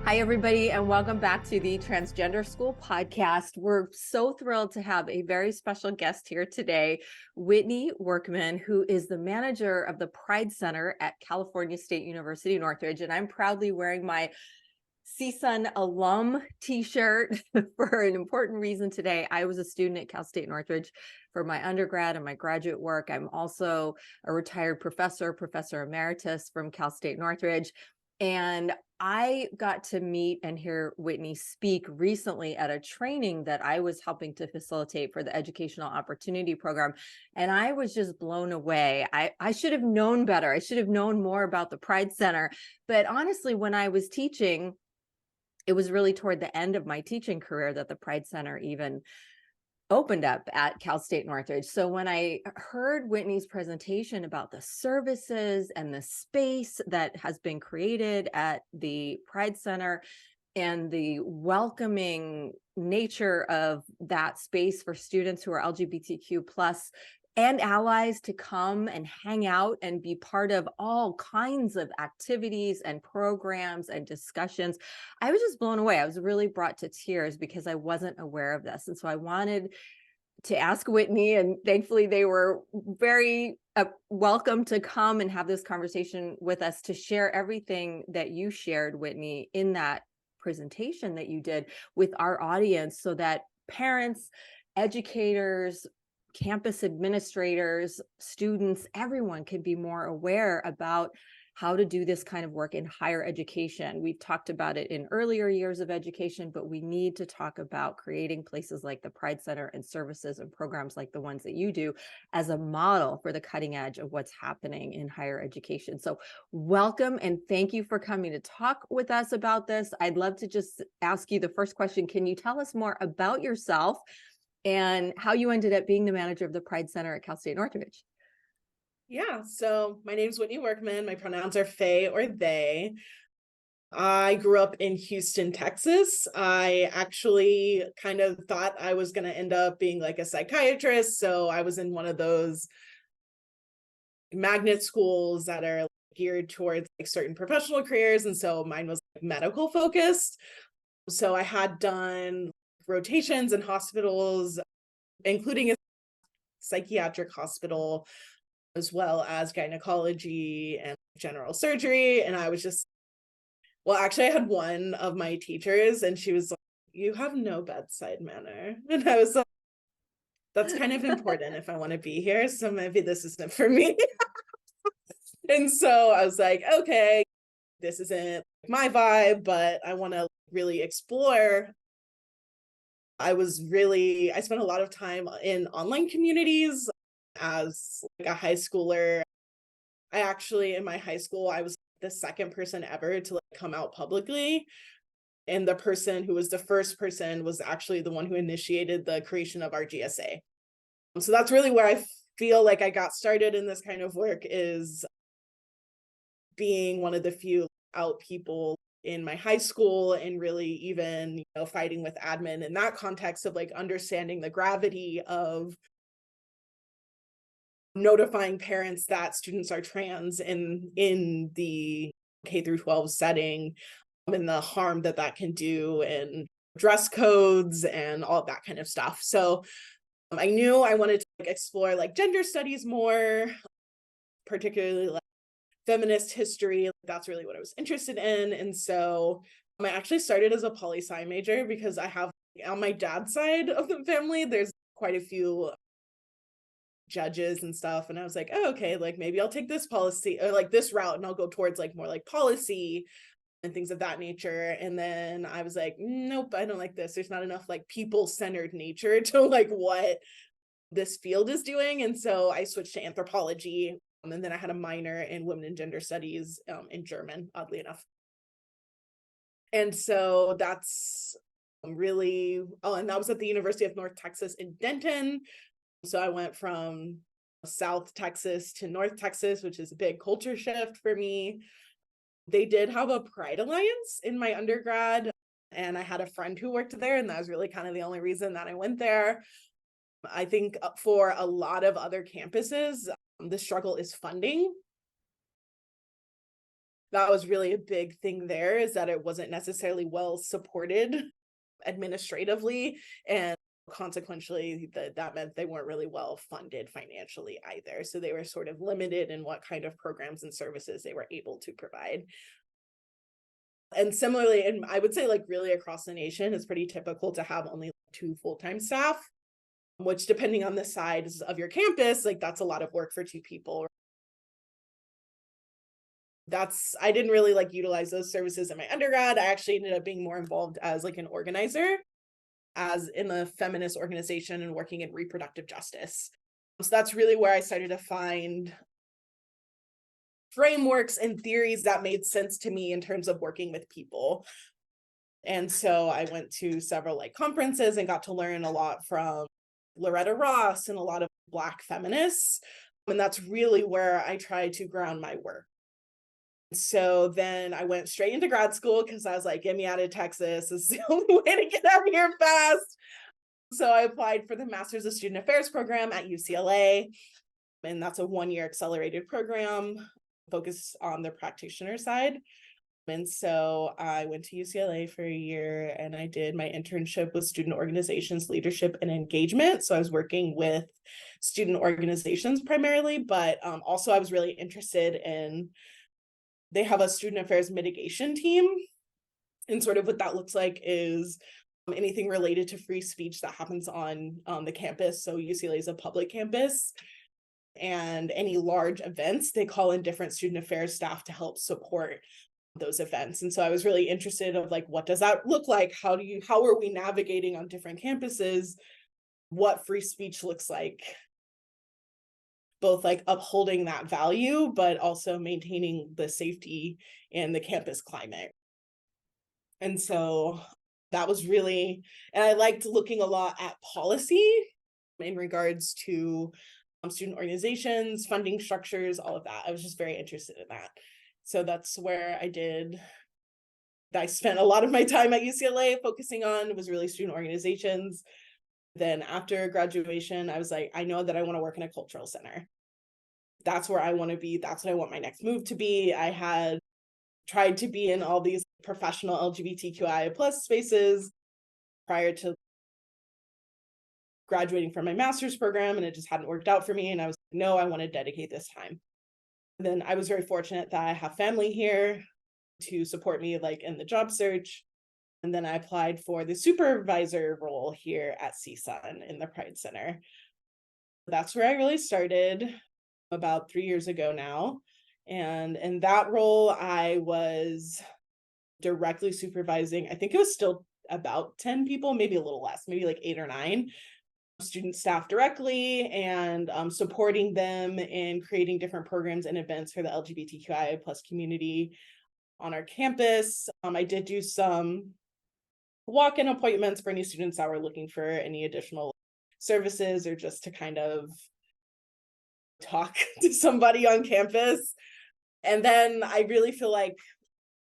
Hi, everybody, and welcome back to the Transgender School podcast. We're so thrilled to have a very special guest here today, Whitney Workman, who is the manager of the Pride Center at California State University, Northridge. And I'm proudly wearing my CSUN alum t-shirt for an important reason today. I was a student at Cal State Northridge for my undergrad and my graduate work. I'm also a retired professor emeritus from Cal State Northridge. And I got to meet and hear Whitney speak recently at a training that I was helping to facilitate for the Educational Opportunity Program. And I was just blown away. I should have known better. I should have known more about the Pride Center. But honestly, when I was teaching, it was really toward the end of my teaching career that the Pride Center even opened up at Cal State Northridge. So when I heard Whitney's presentation about the services and the space that has been created at the Pride Center and the welcoming nature of that space for students who are LGBTQ plus and allies to come and hang out and be part of all kinds of activities and programs and discussions, I was just blown away. I was really brought to tears because I wasn't aware of this. And so I wanted to ask Whitney, and thankfully they were very welcome to come and have this conversation with us to share everything that you shared, Whitney, in that presentation that you did with our audience so that parents, educators, campus administrators, students, everyone can be more aware about how to do this kind of work in higher education. We've talked about it in earlier years of education, but we need to talk about creating places like the Pride Center and services and programs like the ones that you do as a model for the cutting edge of what's happening in higher education. So welcome and thank you for coming to talk with us about this. I'd love to just ask you the first question. Can you tell us more about yourself and how you ended up being the manager of the Pride Center at Cal State Northridge? Yeah, so my name's Whitney Workman. My pronouns are fae or they. I grew up in Houston, Texas. I actually kind of thought I was going to end up being like a psychiatrist. So I was in one of those magnet schools that are geared towards like certain professional careers. And so mine was like medical focused. So I had done rotations in hospitals, including a psychiatric hospital, as well as gynecology and general surgery. And I was just, well, actually I had one of my teachers and she was like, "You have no bedside manner." And I was like, that's kind of important if I want to be here. So maybe this isn't for me. And so I was like, okay, this isn't my vibe, but I want to really explore. I spent a lot of time in online communities as like a high schooler. I actually, in my high school, I was the second person ever to like come out publicly. And the person who was the first person was actually the one who initiated the creation of our GSA. So that's really where I feel like I got started in this kind of work, is being one of the few out people in my high school and really even, fighting with admin in that context of like understanding the gravity of notifying parents that students are trans in the K through 12 setting, and the harm that that can do, and dress codes and all of that kind of stuff. So I knew I wanted to like explore like gender studies more, particularly like feminist history. That's really what I was interested in. And so I actually started as a poli-sci major because I have, on my dad's side of the family, there's quite a few judges and stuff, and I was like, oh, okay, like maybe I'll take this policy or like this route and I'll go towards like more like policy and things of that nature. And then I was like, nope, I don't like this. There's not enough like people-centered nature to like what this field is doing. And so I switched to anthropology, and then I had a minor in women and gender studies in German, oddly enough. And so that's really, and that was at the University of North Texas in Denton. So I went from South Texas to North Texas, which is a big culture shift for me. They did have a Pride Alliance in my undergrad, and I had a friend who worked there, and that was really kind of the only reason that I went there. I think for a lot of other campuses, the struggle is funding. that was really a big thing there, is that it wasn't necessarily well supported administratively, and consequently that meant they weren't really well funded financially either. So they were sort of limited in what kind of programs and services they were able to provide. And similarly, and I would say like really across the nation, it's pretty typical to have only 2 full-time staff, which depending on the size of your campus, like that's a lot of work for 2 people. I didn't really like utilize those services in my undergrad. I actually ended up being more involved as like an organizer, as in a feminist organization and working in reproductive justice. So that's really where I started to find frameworks and theories that made sense to me in terms of working with people. And so I went to several like conferences and got to learn a lot from Loretta Ross and a lot of Black feminists. And that's really where I tried to ground my work. So then I went straight into grad school because I was like, get me out of Texas. This is the only way to get out here fast. So I applied for the Master's of Student Affairs program at UCLA. And that's a 1-year accelerated program focused on the practitioner side. And so I went to UCLA for a year and I did my internship with student organizations, leadership, and engagement. So I was working with student organizations primarily, but also I was really interested in, they have a student affairs mitigation team. And sort of what that looks like is anything related to free speech that happens on the campus. So UCLA is a public campus. And any large events, they call in different student affairs staff to help support those events. And so I was really interested of like, what does that look like? How are we navigating on different campuses what free speech looks like, both like upholding that value, but also maintaining the safety and the campus climate. And so that was really, and I liked looking a lot at policy in regards to student organizations, funding structures, all of that. I was just very interested in that. So that's where I spent a lot of my time at UCLA focusing on, was really student organizations. Then after graduation, I was like, I know that I want to work in a cultural center. That's where I want to be. That's what I want my next move to be. I had tried to be in all these professional LGBTQI plus spaces prior to graduating from my master's program, and it just hadn't worked out for me. And I was like, no, I want to dedicate this time. And then I was very fortunate that I have family here to support me like in the job search. And then I applied for the supervisor role here at CSUN in the Pride Center. That's where I really started about 3 years ago now. And in that role, I was directly supervising, I think it was still about 10 people, maybe a little less, maybe like 8 or 9 student staff directly, and supporting them in creating different programs and events for the LGBTQI plus community on our campus. I did do some walk-in appointments for any students that were looking for any additional services or just to kind of talk to somebody on campus. And then I really feel like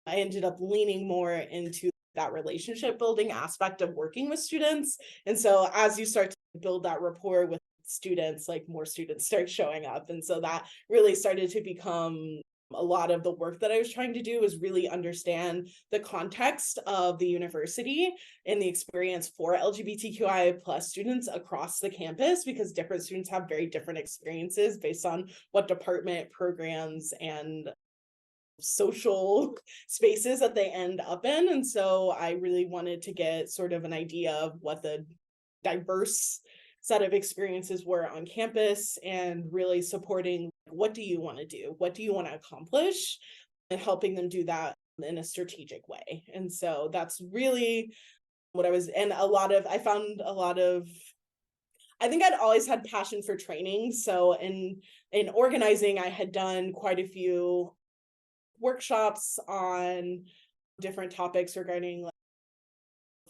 I ended up leaning more into that relationship building aspect of working with students. And so as you start to build that rapport with students, like more students start showing up. And so that really started to become a lot of the work that I was trying to do, was really understand the context of the university and the experience for LGBTQI plus students across the campus, because different students have very different experiences based on what department, programs, and social spaces that they end up in. And so I really wanted to get sort of an idea of what the diverse set of experiences were on campus, and really supporting, what do you want to do? What do you want to accomplish? And helping them do that in a strategic way. And so that's really what I was, and I found a lot of, I think I'd always had passion for training. So in organizing, I had done quite a few workshops on different topics regarding like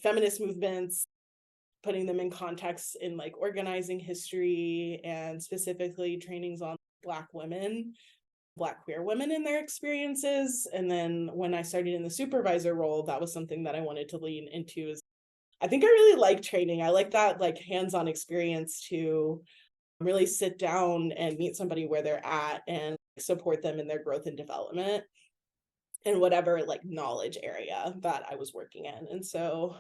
feminist movements, putting them in context in like organizing history, and specifically trainings on Black women, Black queer women and their experiences. And then when I started in the supervisor role, that was something that I wanted to lean into. Is I think I really like training. I like that like hands-on experience to really sit down and meet somebody where they're at and support them in their growth and development. in whatever like knowledge area that I was working in. And so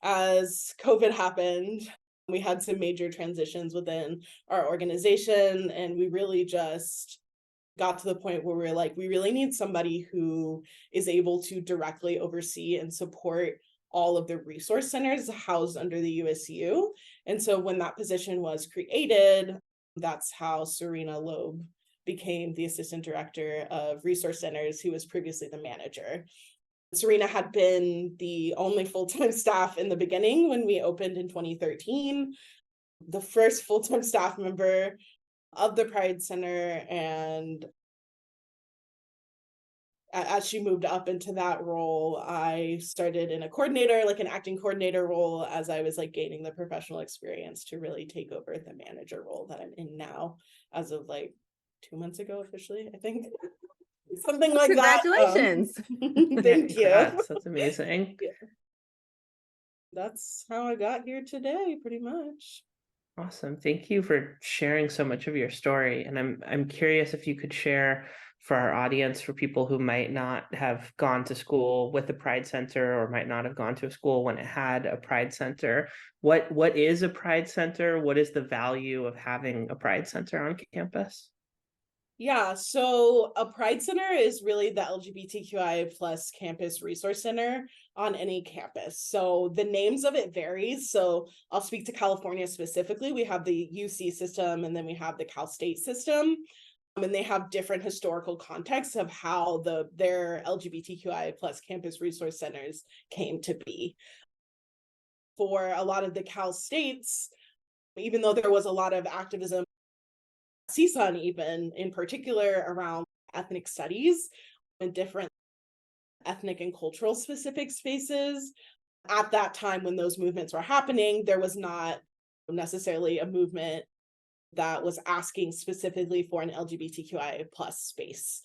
as COVID happened, we had some major transitions within our organization, and we really just got to the point where we're like, we really need somebody who is able to directly oversee and support all of the resource centers housed under the USU. And so when that position was created, that's how Serena Loeb became the assistant director of resource centers, who was previously the manager. Serena had been the only full-time staff in the beginning when we opened in 2013, the first full-time staff member of the Pride Center. And as she moved up into that role, I started in a coordinator, like an acting coordinator role, as I was like gaining the professional experience to really take over the manager role that I'm in now, as of like 2 months ago officially, I think. Something like Congratulations. that. Thank you. That's amazing. Yeah. That's how I got here today, pretty much. Awesome. Thank you for sharing so much of your story. And I'm curious if you could share for our audience, for people who might not have gone to school with the Pride Center or might not have gone to a school when it had a Pride Center, what is a Pride Center? What is the value of having a Pride Center on campus? Yeah, so a Pride Center is really the LGBTQI plus campus resource center on any campus. So the names of it varies. So I'll speak to California specifically. We have the UC system, and then we have the Cal State system. And they have different historical contexts of how their LGBTQI plus campus resource centers came to be. For a lot of the Cal States, even though there was a lot of activism, CSUN even in particular around ethnic studies and different ethnic and cultural specific spaces, at that time when those movements were happening, there was not necessarily a movement that was asking specifically for an LGBTQI plus space.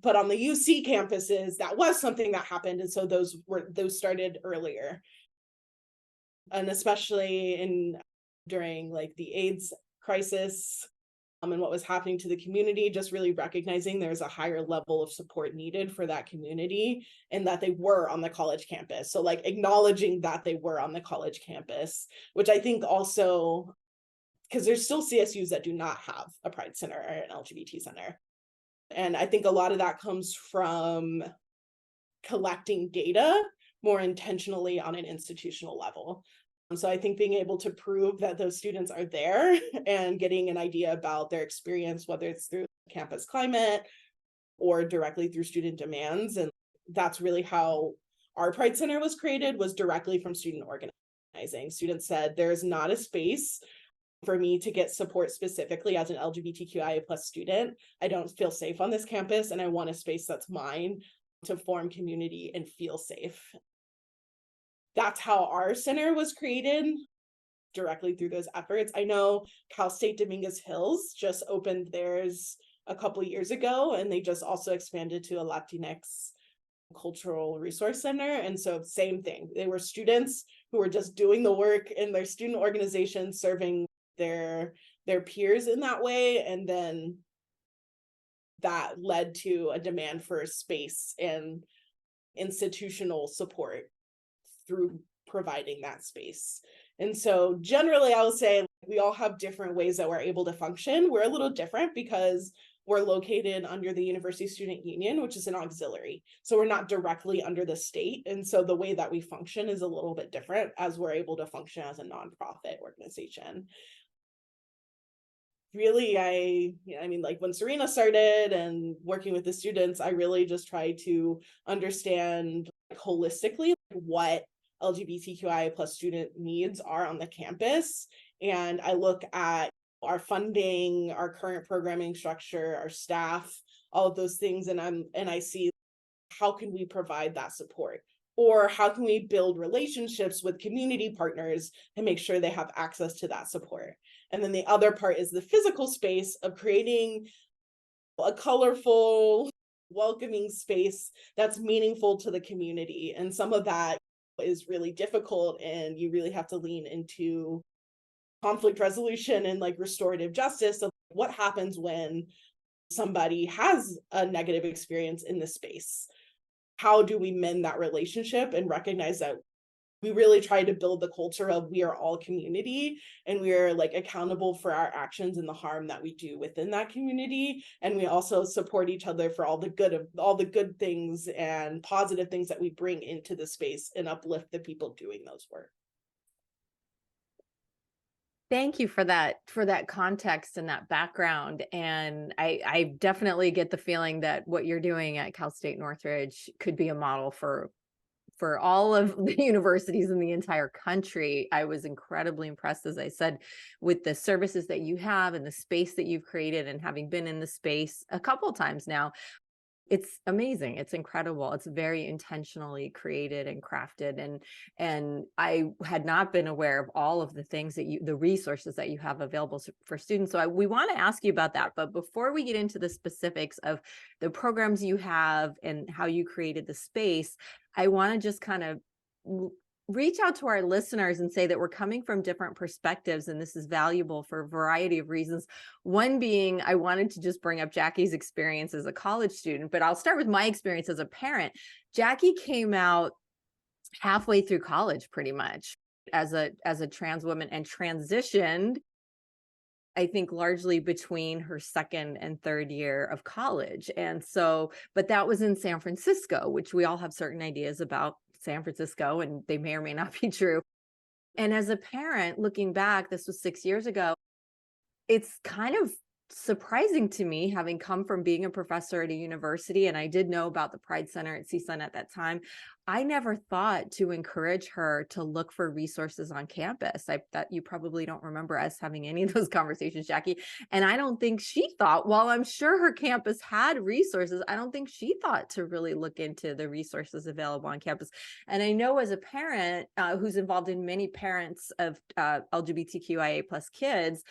But on the UC campuses, that was something that happened. And so those started earlier. And especially during like the AIDS crisis, and what was happening to the community, just really recognizing there's a higher level of support needed for that community and that they were on the college campus. So like acknowledging that they were on the college campus, which I think also, because there's still CSUs that do not have a Pride Center or an LGBT center. And I think a lot of that comes from collecting data more intentionally on an institutional level. So I think being able to prove that those students are there and getting an idea about their experience, whether it's through campus climate or directly through student demands. And that's really how our Pride Center was created, was directly from student organizing. Students said, there's not a space for me to get support specifically as an LGBTQIA plus student. I don't feel safe on this campus, and I want a space that's mine to form community and feel safe. That's how our center was created, directly through those efforts. I know Cal State Dominguez Hills just opened theirs a couple years ago, and they just also expanded to a Latinx cultural resource center. And so same thing, they were students who were just doing the work in their student organization, serving their peers in that way. And then that led to a demand for space and institutional support through providing that space. And so generally, I would say we all have different ways that we're able to function. We're a little different because we're located under the University Student Union, which is an auxiliary. So we're not directly under the state. And so the way that we function is a little bit different, as we're able to function as a nonprofit organization. Really, I mean, like when Serena started and working with the students, I really just tried to understand holistically what LGBTQIA plus student needs are on the campus. And I look at our funding, our current programming structure, our staff, all of those things, and I see how can we provide that support, or how can we build relationships with community partners and make sure they have access to that support. And then the other part is the physical space of creating a colorful, welcoming space that's meaningful to the community. And some of that is really difficult, and you really have to lean into conflict resolution and like restorative justice of what happens when somebody has a negative experience in this space, how do we mend that relationship and recognize that we really try to build the culture of we are all community and we are like accountable for our actions and the harm that we do within that community, and we also support each other for all the good things and positive things that we bring into the space and uplift the people doing those work. Thank you for that context and that background. And I definitely get the feeling that what you're doing at Cal State Northridge could be a model for all of the universities in the entire country. I was incredibly impressed, as I said, with the services that you have and the space that you've created, and having been in the space a couple times now. It's amazing. It's incredible. It's very intentionally created and crafted. And I had not been aware of all of the things that the resources that you have available for students. So we want to ask you about that. But before we get into the specifics of the programs you have and how you created the space, I want to just kind of reach out to our listeners and say that we're coming from different perspectives, and this is valuable for a variety of reasons. One being, I wanted to just bring up Jackie's experience as a college student, but I'll start with my experience as a parent. Jackie came out halfway through college, pretty much, as a trans woman, and transitioned, I think, largely between her second and third year of college. And so, but that was in San Francisco, which we all have certain ideas about San Francisco, and they may or may not be true. And as a parent, looking back, this was 6 years ago, it's kind of surprising to me, having come from being a professor at a university, and I did know about the Pride Center at CSUN at that time. I never thought to encourage her to look for resources on campus. That you probably don't remember us having any of those conversations, Jackie. And I don't think she thought, while I'm sure her campus had resources, I don't think she thought to really look into the resources available on campus. And I know, as a parent who's involved in many parents of LGBTQIA+ kids,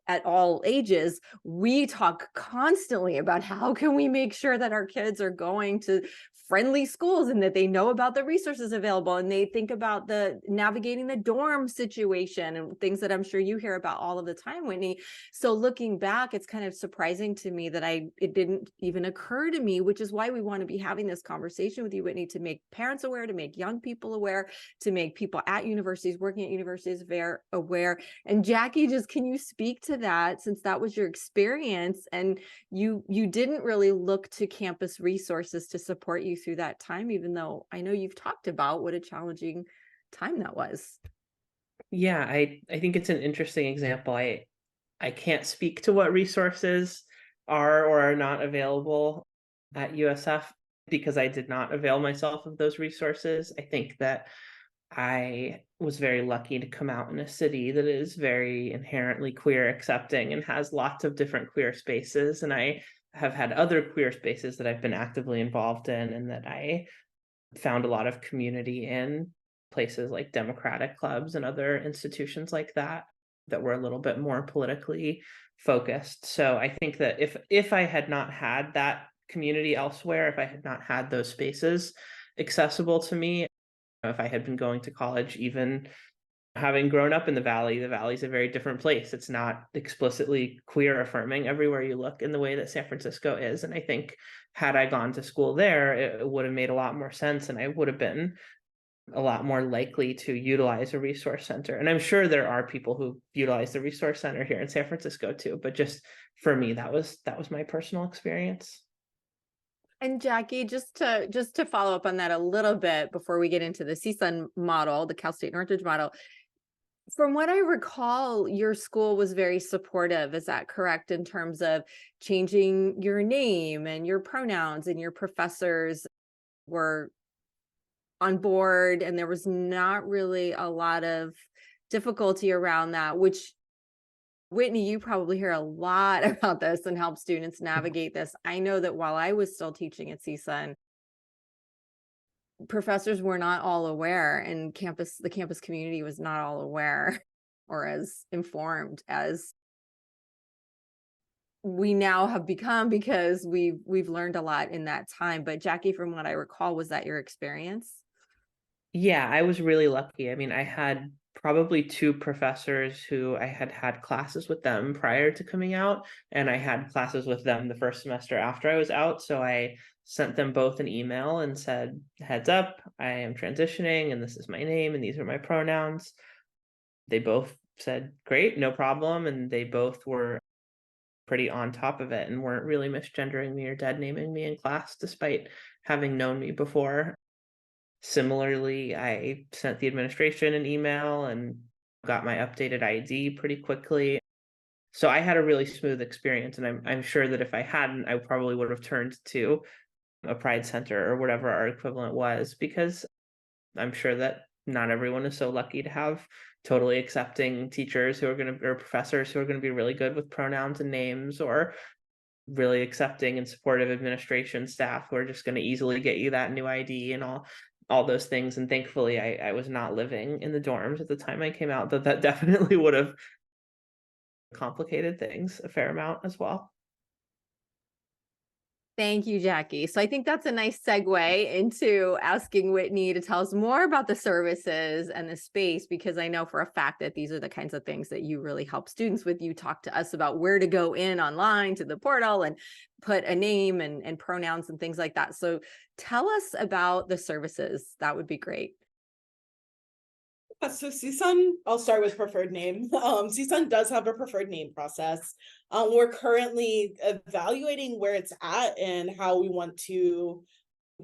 at all ages, we talk constantly about how can we make sure that our kids are going to friendly schools and that they know about the resources available, and they think about the navigating the dorm situation and things that I'm sure you hear about all of the time, Whitney. So looking back, it's kind of surprising to me that it didn't even occur to me, which is why we want to be having this conversation with you, Whitney, to make parents aware, to make young people aware, to make people at universities, working at universities, aware. And Jackie, just can you speak to that, since that was your experience and you didn't really look to campus resources to support you through that time, even though I know you've talked about what a challenging time that was. Yeah, I think it's an interesting example. I can't speak to what resources are or are not available at USF because I did not avail myself of those resources. I think that I was very lucky to come out in a city that is very inherently queer accepting and has lots of different queer spaces. And I have had other queer spaces that I've been actively involved in and that I found a lot of community in, places like democratic clubs and other institutions like that were a little bit more politically focused. So I think that if I had not had that community elsewhere, if I had not had those spaces accessible to me, if I had been going to college, even having grown up in the Valley is a very different place. It's not explicitly queer affirming everywhere you look in the way that San Francisco is. And I think had I gone to school there, it would have made a lot more sense, and I would have been a lot more likely to utilize a resource center. And I'm sure there are people who utilize the resource center here in San Francisco too, but just for me, that was my personal experience. And Jackie, just to follow up on that a little bit before we get into the CSUN model, the Cal State Northridge model, from what I recall, your school was very supportive. Is that correct, in terms of changing your name and your pronouns, and your professors were on board, and there was not really a lot of difficulty around that, which, Whitney, you probably hear a lot about this and help students navigate this. I know that while I was still teaching at CSUN, professors were not all aware, and the campus community was not all aware or as informed as we now have become, because we've learned a lot in that time. But Jackie, from what I recall, was that your experience? Yeah, I was really lucky. I mean, I had probably two professors who I had had classes with them prior to coming out, and I had classes with them the first semester after I was out. So I sent them both an email and said, heads up, I am transitioning, and this is my name, and these are my pronouns. They both said, great, no problem. And they both were pretty on top of it and weren't really misgendering me or dead naming me in class, despite having known me before. Similarly, I sent the administration an email and got my updated ID pretty quickly. So I had a really smooth experience, and I'm sure that if I hadn't, I probably would have turned to a Pride Center or whatever our equivalent was, because I'm sure that not everyone is so lucky to have totally accepting teachers who are going to, or professors who are going to be really good with pronouns and names, or really accepting and supportive administration staff who are just going to easily get you that new ID and all those things. And thankfully I was not living in the dorms at the time I came out, that definitely would have complicated things a fair amount as well. Thank you, Jackie. So I think that's a nice segue into asking Whitney to tell us more about the services and the space, because I know for a fact that these are the kinds of things that you really help students with. You talk to us about where to go in online to the portal and put a name and pronouns and things like that. So tell us about the services. That would be great. So CSUN, I'll start with preferred name. CSUN does have a preferred name process. We're currently evaluating where it's at and how we want to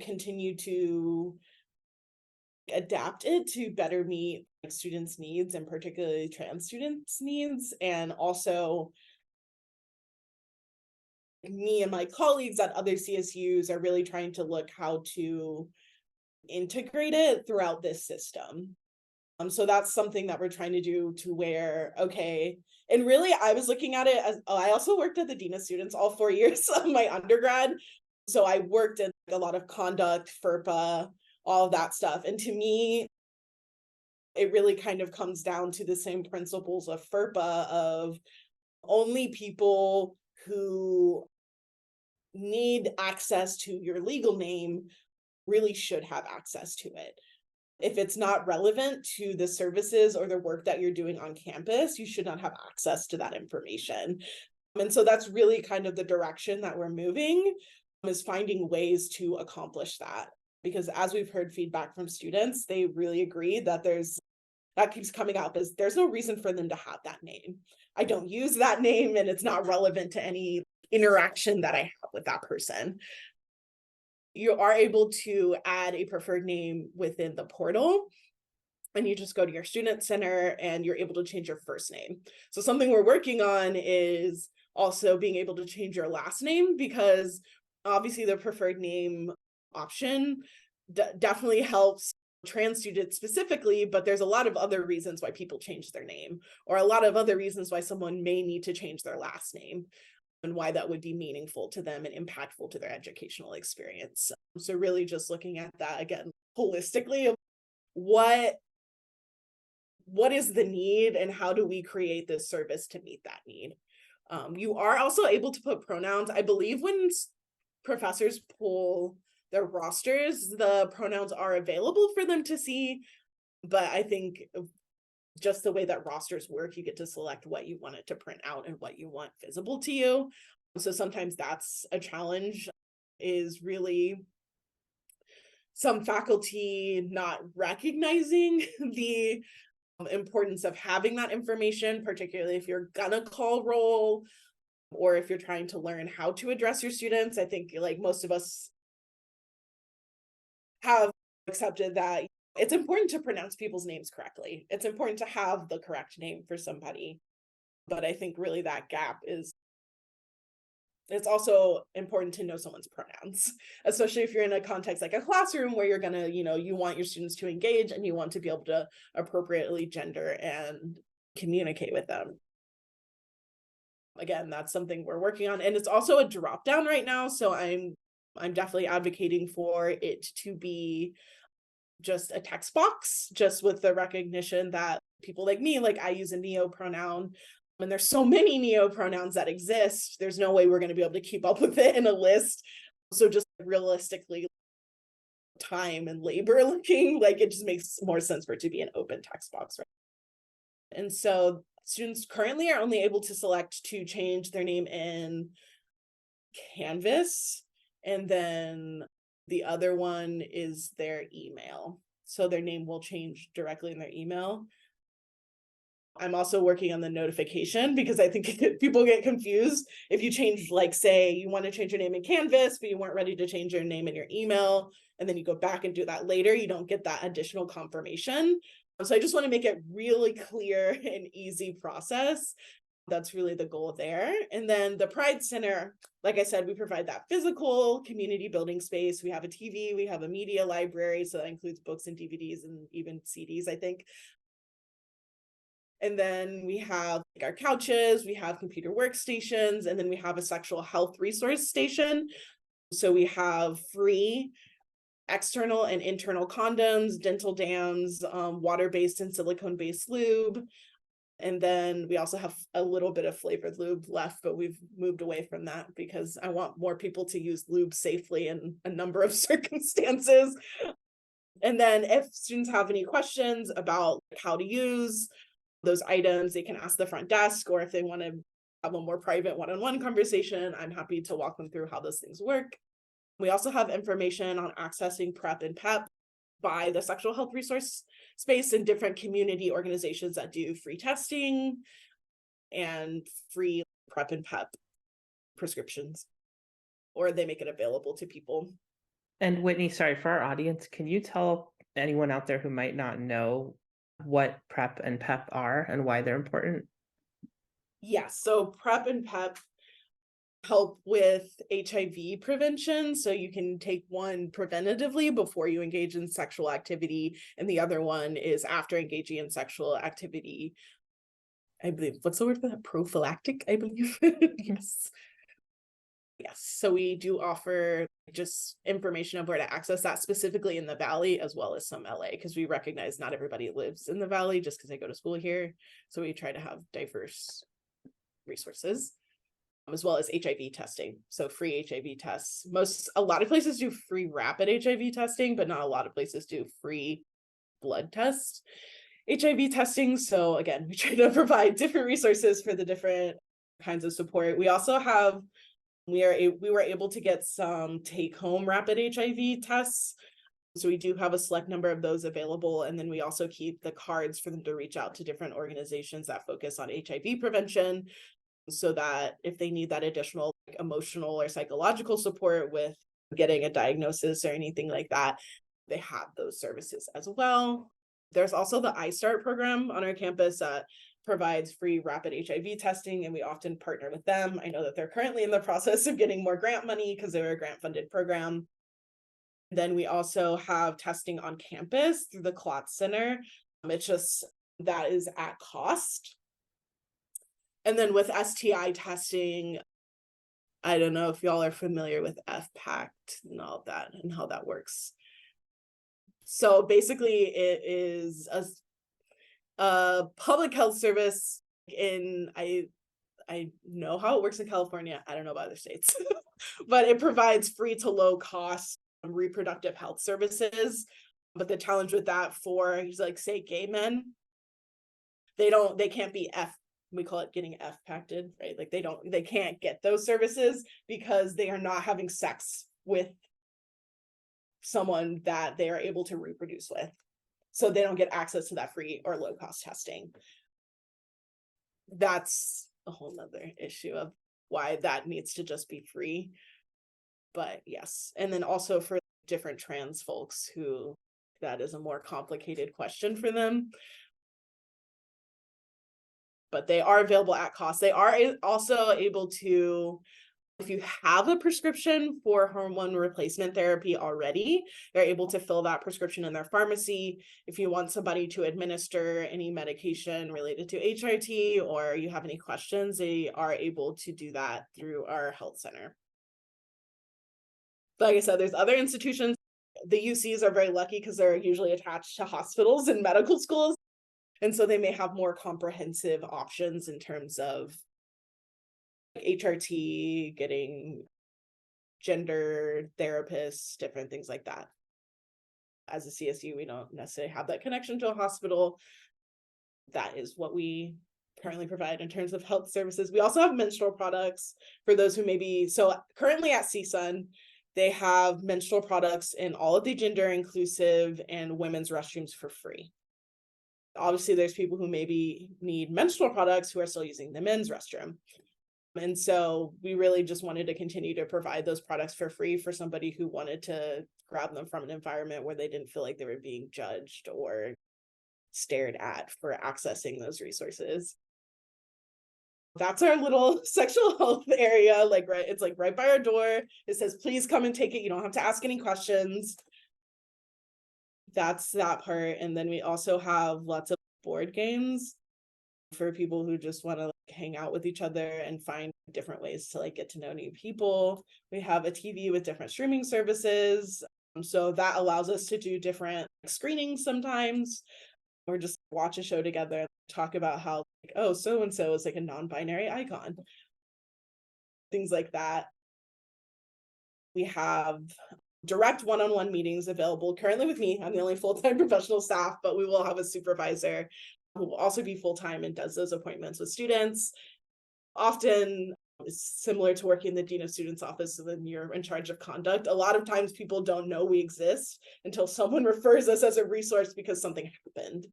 continue to adapt it to better meet students' needs, and particularly trans students' needs. And also, me and my colleagues at other CSUs are really trying to look how to integrate it throughout this system. So that's something that we're trying to do, to where, okay, and really I was looking at it as, I also worked at the Dean of Students all 4 years of my undergrad. So I worked in a lot of conduct, FERPA, all of that stuff. And to me, it really kind of comes down to the same principles of FERPA, of only people who need access to your legal name really should have access to it. If it's not relevant to the services or the work that you're doing on campus, you should not have access to that information. And so that's really kind of the direction that we're moving, is finding ways to accomplish that. Because as we've heard feedback from students, they really agree that that keeps coming up, is there's no reason for them to have that name. I don't use that name and it's not relevant to any interaction that I have with that person. You are able to add a preferred name within the portal, and you just go to your student center and you're able to change your first name. So something we're working on is also being able to change your last name, because obviously the preferred name option definitely helps trans students specifically, but there's a lot of other reasons why people change their name, or a lot of other reasons why someone may need to change their last name, and why that would be meaningful to them and impactful to their educational experience. So really just looking at that again holistically, of what is the need and how do we create this service to meet that need. You are also able to put pronouns. I believe when professors pull their rosters, the pronouns are available for them to see, but I think just the way that rosters work, you get to select what you want it to print out and what you want visible to you. So sometimes that's a challenge, is really some faculty not recognizing the importance of having that information, particularly if you're gonna call roll or if you're trying to learn how to address your students. I think like most of us have accepted that it's important to pronounce people's names correctly. It's important to have the correct name for somebody. But I think really that gap is, it's also important to know someone's pronouns, especially if you're in a context like a classroom where you're gonna, you want your students to engage and you want to be able to appropriately gender and communicate with them. Again, that's something we're working on. And it's also a drop down right now. So I'm definitely advocating for it to be just a text box, just with the recognition that people like me, like I use a neo pronoun, and there's so many neo pronouns that exist. There's no way we're going to be able to keep up with it in a list. So just realistically, time and labor looking, like it just makes more sense for it to be an open text box, right? And so students currently are only able to select to change their name in Canvas, and then the other one is their email. So their name will change directly in their email. I'm also working on the notification because I think people get confused. If you change, like, say you want to change your name in Canvas, but you weren't ready to change your name in your email, and then you go back and do that later, you don't get that additional confirmation. So I just want to make it really clear and easy process. That's really the goal there. And then the Pride Center, like I said, we provide that physical community building space. We have a TV, we have a media library. So that includes books and DVDs and even CDs, I think. And then we have like our couches, we have computer workstations, and then we have a sexual health resource station. So we have free external and internal condoms, dental dams, water-based and silicone-based lube. And then we also have a little bit of flavored lube left, but we've moved away from that because I want more people to use lube safely in a number of circumstances. And then if students have any questions about how to use those items, they can ask the front desk, or if they want to have a more private one-on-one conversation, I'm happy to walk them through how those things work. We also have information on accessing PrEP and PEP by the sexual health resource space and different community organizations that do free testing and free PrEP and PEP prescriptions, or they make it available to people. And Whitney, sorry, for our audience, can you tell anyone out there who might not know what PrEP and PEP are and why they're important? Yes, so PrEP and PEP help with HIV prevention. So you can take one preventatively before you engage in sexual activity, and the other one is after engaging in sexual activity. I believe, what's the word for that? Prophylactic, I believe. Yes. Yes. So we do offer just information of where to access that specifically in the Valley, as well as some LA, because we recognize not everybody lives in the Valley just because they go to school here. So we try to have diverse resources, as well as HIV testing. So free HIV tests. A lot of places do free rapid HIV testing, but not a lot of places do free blood tests HIV testing. So again, we try to provide different resources for the different kinds of support. We also have, we were able to get some take-home rapid HIV tests. So we do have a select number of those available. And then we also keep the cards for them to reach out to different organizations that focus on HIV prevention, so that if they need that additional emotional or psychological support with getting a diagnosis or anything like that, they have those services as well. There's also the iStart program on our campus that provides free rapid HIV testing, and we often partner with them. I know that they're currently in the process of getting more grant money because they're a grant-funded program. Then we also have testing on campus through the CLOT Center. It's just that is at cost. And then with STI testing, I don't know if y'all are familiar with FPACT and all of that and how that works. So basically it is a public health service I know how it works in California. I don't know about other states, but it provides free to low cost reproductive health services. But the challenge with that for, like, say, gay men, they can't be we call it getting FPACted, right? Like they can't get those services because they are not having sex with someone that they are able to reproduce with. So they don't get access to that free or low cost testing. That's a whole nother issue of why that needs to just be free. But yes, and then also for different trans folks who that is a more complicated question for them. But they are available at cost. They are also able to, if you have a prescription for hormone replacement therapy already, they're able to fill that prescription in their pharmacy. If you want somebody to administer any medication related to HRT, or you have any questions, they are able to do that through our health center. Like I said, there's other institutions. The UCs are very lucky because they're usually attached to hospitals and medical schools. And so they may have more comprehensive options in terms of HRT, getting gender therapists, different things like that. As a CSU, we don't necessarily have that connection to a hospital. that is what we currently provide in terms of health services. We also have menstrual products for those who so currently at CSUN, they have menstrual products in all of the gender inclusive and women's restrooms for free. Obviously, there's people who maybe need menstrual products who are still using the men's restroom. And so we really just wanted to continue to provide those products for free for somebody who wanted to grab them from an environment where they didn't feel like they were being judged or stared at for accessing those resources. That's our little sexual health area, it's like right by our door. It says, please come and take it. You don't have to ask any questions. That's that part. And then we also have lots of board games for people who just want to hang out with each other and find different ways to get to know new people. We have a TV with different streaming services. So that allows us to do different screenings sometimes, or just watch a show together and talk about how, oh, so-and-so is a non-binary icon. Things like that. We have direct one-on-one meetings available currently with me. I'm the only full-time professional staff, but we will have a supervisor who will also be full-time and does those appointments with students. Often it's similar to working in the Dean of Students office, and then you're in charge of conduct. A lot of times people don't know we exist until someone refers us as a resource because something happened.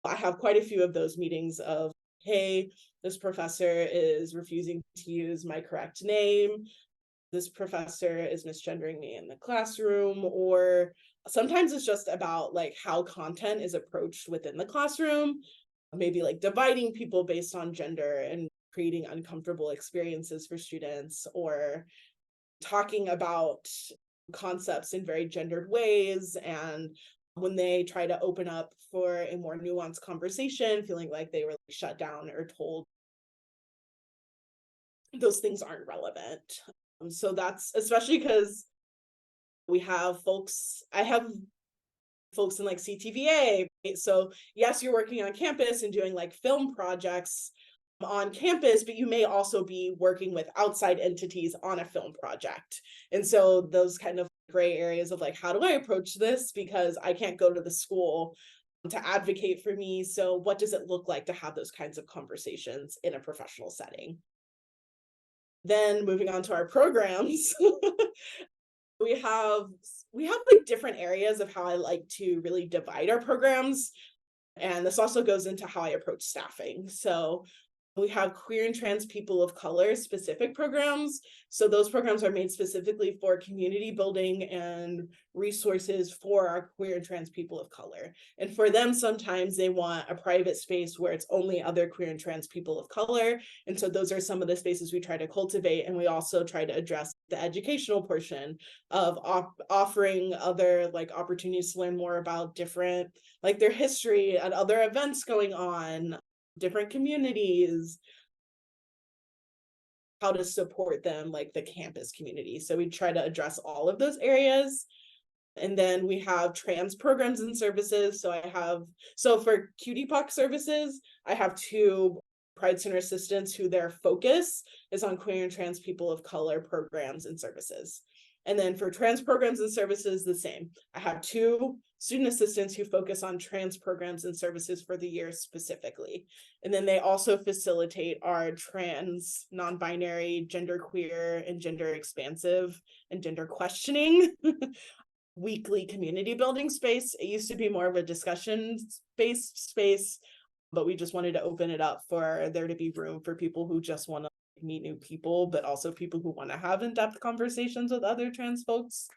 I have quite a few of those meetings of, hey, this professor is refusing to use my correct name. This professor is misgendering me in the classroom. Or sometimes it's just about how content is approached within the classroom, maybe dividing people based on gender and creating uncomfortable experiences for students, or talking about concepts in very gendered ways. And when they try to open up for a more nuanced conversation, feeling like they were shut down or told those things aren't relevant. So that's especially because we have I have folks in CTVA. So yes, you're working on campus and doing film projects on campus, but you may also be working with outside entities on a film project. And so those kind of gray areas of how do I approach this, because I can't go to the school to advocate for me. So what does it look like to have those kinds of conversations in a professional setting? Then moving on to our programs, we have different areas of how I like to really divide our programs. And this also goes into how I approach staffing. So we have queer and trans people of color specific programs. So those programs are made specifically for community building and resources for our queer and trans people of color. And for them, sometimes they want a private space where it's only other queer and trans people of color. And so those are some of the spaces we try to cultivate. And we also try to address the educational portion of offering other opportunities to learn more about different, their history and other events going on, different communities, how to support them, the campus community. So we try to address all of those areas. And then we have trans programs and services. So for QTPOC services, I have 2 Pride Center assistants who their focus is on queer and trans people of color programs and services. And then for trans programs and services, the same. I have 2 student assistants who focus on trans programs and services for the year specifically. And then they also facilitate our trans, non-binary, genderqueer, and gender expansive and gender questioning weekly community building space. It used to be more of a discussion-based space, but we just wanted to open it up for there to be room for people who just want to meet new people, but also people who want to have in-depth conversations with other trans folks.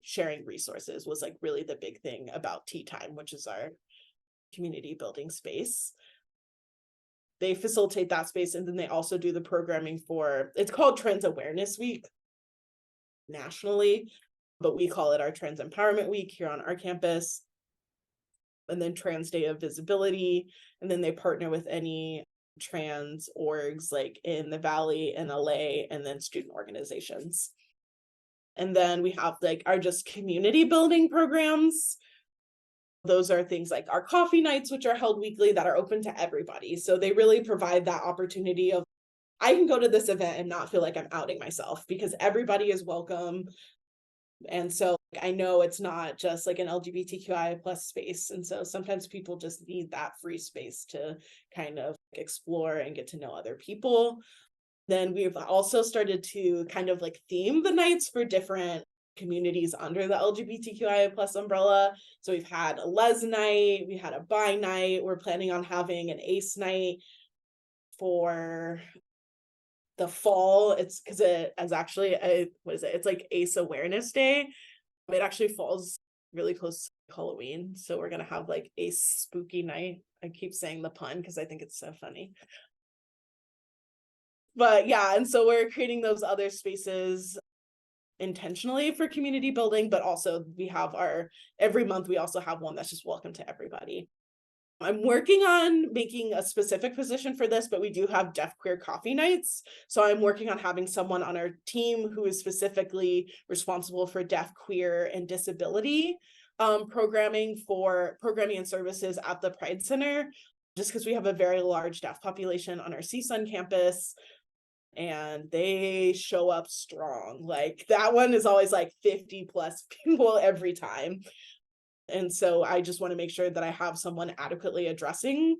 Sharing resources was really the big thing about Tea Time, which is our community building space. They facilitate that space, and then they also do the programming for, it's called Trans Awareness Week nationally, but we call it our Trans Empowerment Week here on our campus. And then Trans Day of Visibility, and then they partner with any trans orgs in the Valley and LA, and then student organizations. And then we have our just community building programs. Those are things like our coffee nights, which are held weekly, that are open to everybody. So they really provide that opportunity of, I can go to this event and not feel like I'm outing myself because everybody is welcome. And so I know it's not just like an LGBTQI plus space. And so sometimes people just need that free space to kind of explore and get to know other people. Then we've also started to kind of like theme the nights for different communities under the LGBTQIA plus umbrella. So we've had a les night, we had a bi night, we're planning on having an ace night for the fall. It's because it is actually what is it? It's like Ace Awareness Day. It actually falls really close to Halloween. So we're gonna have like Ace Spooky Night. I keep saying the pun because I think it's so funny. But yeah, and so we're creating those other spaces intentionally for community building, but also we have every month we also have one that's just welcome to everybody. I'm working on making a specific position for this, but we do have deaf queer coffee nights. So I'm working on having someone on our team who is specifically responsible for deaf, queer, and disability programming and services at the Pride Center, just because we have a very large deaf population on our CSUN campus. And they show up strong. Like that one is always like 50 plus people every time. And so I just want to make sure that I have someone adequately addressing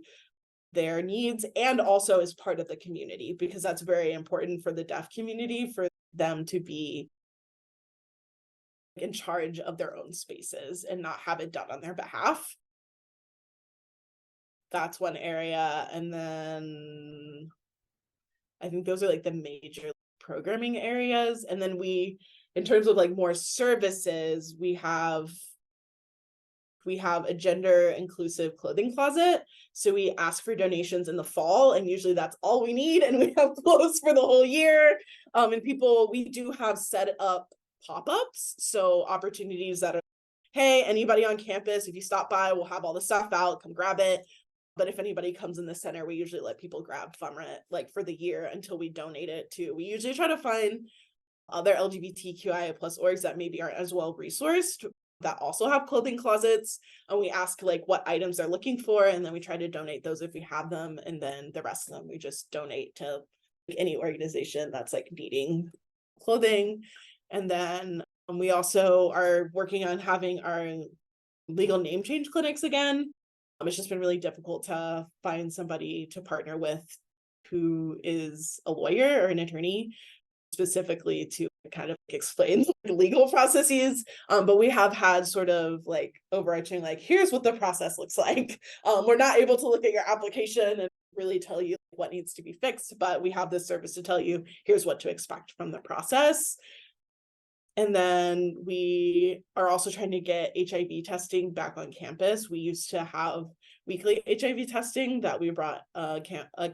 their needs and also as part of the community, because that's very important for the deaf community, for them to be in charge of their own spaces and not have it done on their behalf. That's one area. And then I think those are like the major programming areas. And then in terms of like more services, we have a gender inclusive clothing closet. So we ask for donations in the fall, and usually that's all we need. And we have clothes for the whole year. And we do have set up pop-ups. So opportunities that are, hey, anybody on campus, if you stop by, we'll have all the stuff out, come grab it. But if anybody comes in the center, we usually let people grab from it like for the year until we donate it to. We usually try to find other LGBTQIA plus orgs that maybe aren't as well resourced that also have clothing closets, and we ask like what items they're looking for, and then we try to donate those if we have them, and then the rest of them we just donate to any organization that's like needing clothing. And then we also are working on having our legal name change clinics again. It's just been really difficult to find somebody to partner with who is a lawyer or an attorney specifically to kind of explain legal processes. But we have had sort of like overarching, like, here's what the process looks like. We're not able to look at your application and really tell you what needs to be fixed, but we have this service to tell you, here's what to expect from the process. And then we are also trying to get HIV testing back on campus. We used to have weekly HIV testing that we brought a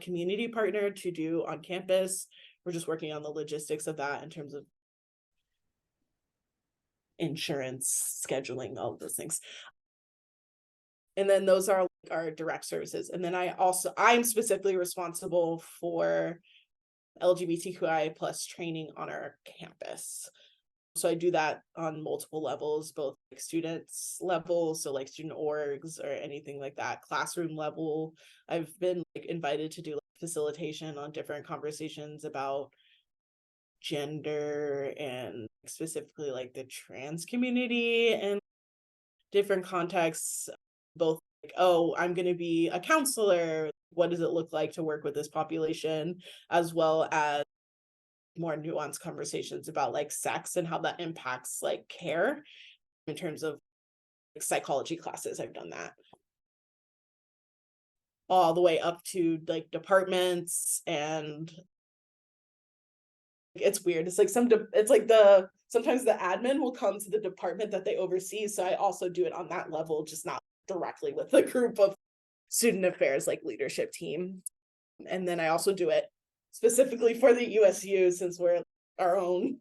community partner to do on campus. We're just working on the logistics of that in terms of insurance, scheduling, all of those things. And then those are our direct services. And then I'm specifically responsible for LGBTQI plus training on our campus. So I do that on multiple levels, both like students level, so like student orgs or anything like that, classroom level. I've been like invited to do like facilitation on different conversations about gender and specifically like the trans community and different contexts, both like, oh, I'm going to be a counselor. What does it look like to work with this population, as well as more nuanced conversations about like sex and how that impacts like care in terms of like, psychology classes. I've done that all the way up to like departments, and it's weird. It's like sometimes the admin will come to the department that they oversee. So I also do it on that level, just not directly with the group of student affairs like leadership team. And then I also do it specifically for the USU, since we're our own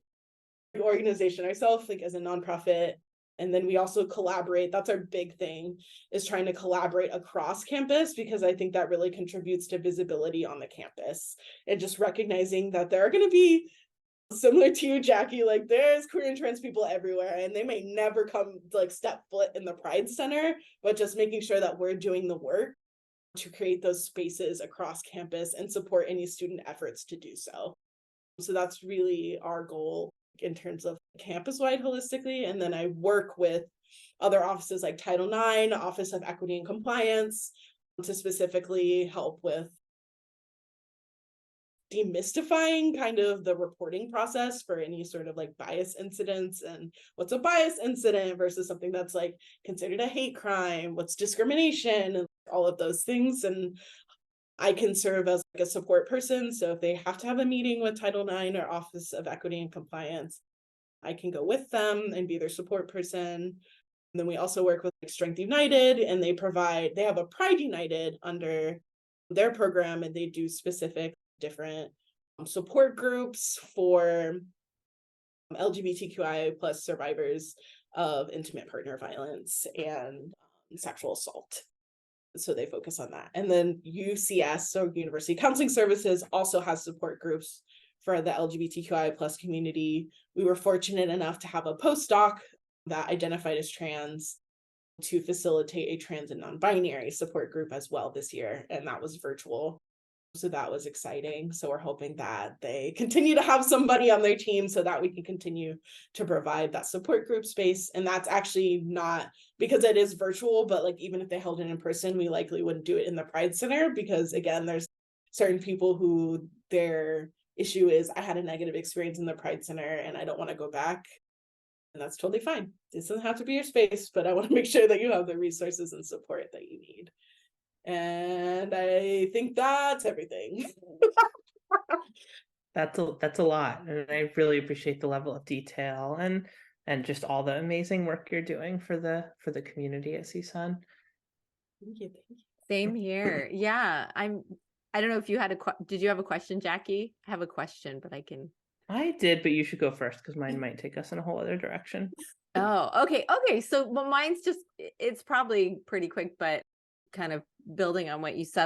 organization ourselves, like as a nonprofit. And then we also collaborate. That's our big thing, is trying to collaborate across campus, because I think that really contributes to visibility on the campus, and just recognizing that there are going to be, similar to you, Jackie, like there's queer and trans people everywhere, and they may never come like step foot in the Pride Center, but just making sure that we're doing the work to create those spaces across campus and support any student efforts to do so. So that's really our goal in terms of campus-wide holistically. And then I work with other offices like Title IX, Office of Equity and Compliance, to specifically help with demystifying kind of the reporting process for any sort of like bias incidents, and what's a bias incident versus something that's like considered a hate crime, what's discrimination, and all of those things. And I can serve as like a support person. So if they have to have a meeting with Title IX or Office of Equity and Compliance, I can go with them and be their support person. And then we also work with like Strength United, and they have a Pride United under their program, and they do specific different support groups for LGBTQI plus survivors of intimate partner violence and sexual assault. So they focus on that. And then UCS, so University Counseling Services, also has support groups for the LGBTQI plus community. We were fortunate enough to have a postdoc that identified as trans to facilitate a trans and non-binary support group as well this year, and that was virtual. So that was exciting. So we're hoping that they continue to have somebody on their team so that we can continue to provide that support group space. And that's actually not because it is virtual, but like even if they held it in person, we likely wouldn't do it in the Pride Center because again, there's certain people who their issue is I had a negative experience in the Pride Center and I don't want to go back. And that's totally fine. This doesn't have to be your space, but I want to make sure that you have the resources and support that you need. And I think that's everything. That's a lot, and I really appreciate the level of detail and just all the amazing work you're doing for the community at CSUN. Thank you. Same here. Yeah, I don't know if you had did you have a question, Jackie? I have a question, but I did, but you should go first because mine might take us in a whole other direction. Oh, okay. So well, mine's it's probably pretty quick, but kind of building on what you said.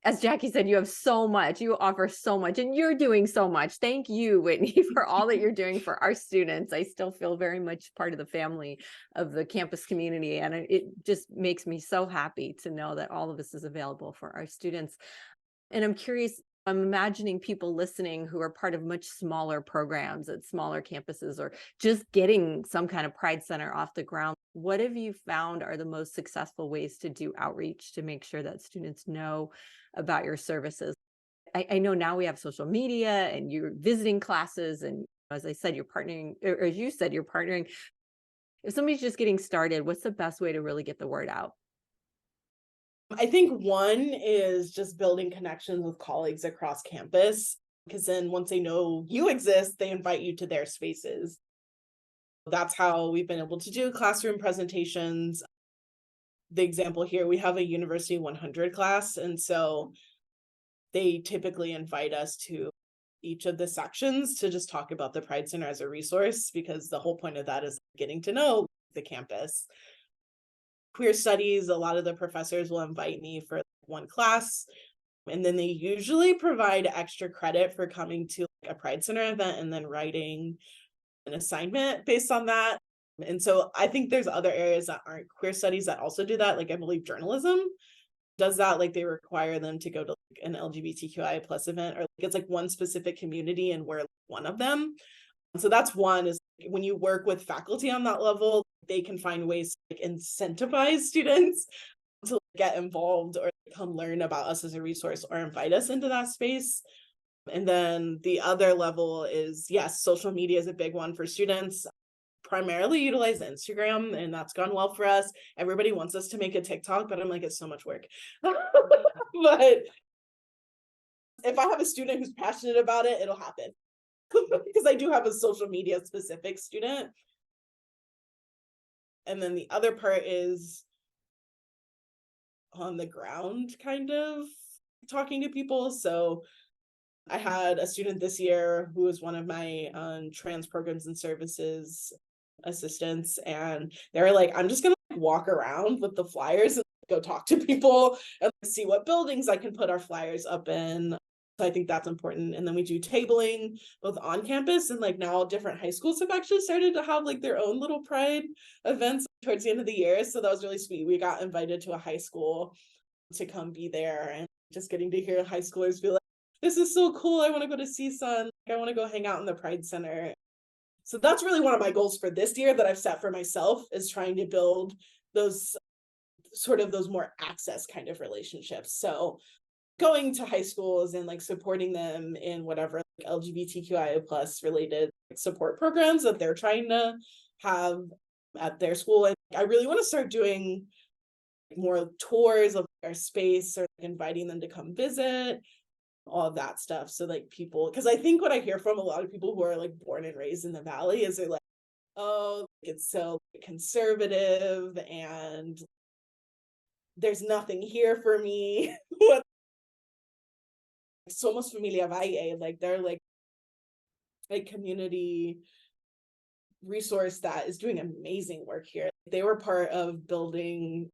As Jackie said, you have so much, you offer so much, and you're doing so much. Thank you, Whitney, for all that you're doing for our students. I still feel very much part of the family of the campus community, and it just makes me so happy to know that all of this is available for our students. And I'm curious, I'm imagining people listening who are part of much smaller programs at smaller campuses or just getting some kind of Pride Center off the ground. What have you found are the most successful ways to do outreach to make sure that students know about your services? I know now we have social media and you're visiting classes, and as I said, you're partnering, or as you said, you're partnering. If somebody's just getting started, what's the best way to really get the word out? I think one is just building connections with colleagues across campus, because then once they know you exist, they invite you to their spaces. That's how we've been able to do classroom presentations. The example here, we have a University 100 class, and so they typically invite us to each of the sections to just talk about the Pride Center as a resource, because the whole point of that is getting to know the campus. Queer studies, a lot of the professors will invite me for one class, and then they usually provide extra credit for coming to a Pride Center event and then writing an assignment based on that. And so I think there's other areas that aren't queer studies that also do that. Like I believe journalism does that. Like they require them to go to like an LGBTQI plus event, or like it's like one specific community and we're one of them. So that's one, is when you work with faculty on that level, they can find ways to like incentivize students to get involved or come learn about us as a resource or invite us into that space. And then the other level is, yes, social media is a big one for students. Primarily utilize Instagram, and that's gone well for us. Everybody wants us to make a TikTok, but I'm like, it's so much work. But if I have a student who's passionate about it, it'll happen. Because I do have a social media specific student. And then the other part is on the ground, kind of talking to people. So I had a student this year who was one of my trans programs and services assistants, and they were like, I'm just gonna walk around with the flyers and go talk to people and see what buildings I can put our flyers up in. So I think that's important. And then we do tabling both on campus, and like now different high schools have actually started to have like their own little Pride events towards the end of the year. So that was really sweet. We got invited to a high school to come be there, and just getting to hear high schoolers be like, this is so cool. I want to go to CSUN. I want to go hang out in the Pride Center. So that's really one of my goals for this year that I've set for myself, is trying to build those sort of those more access kind of relationships. So going to high schools and like supporting them in whatever like LGBTQIA plus related support programs that they're trying to have at their school. And I really want to start doing more tours of our space, or like inviting them to come visit, all of that stuff. So like people, because I think what I hear from a lot of people who are like born and raised in the Valley is they're like, oh, it's so conservative and there's nothing here for me. Somos Familia Valle, like they're like a community resource that is doing amazing work here. They were part of building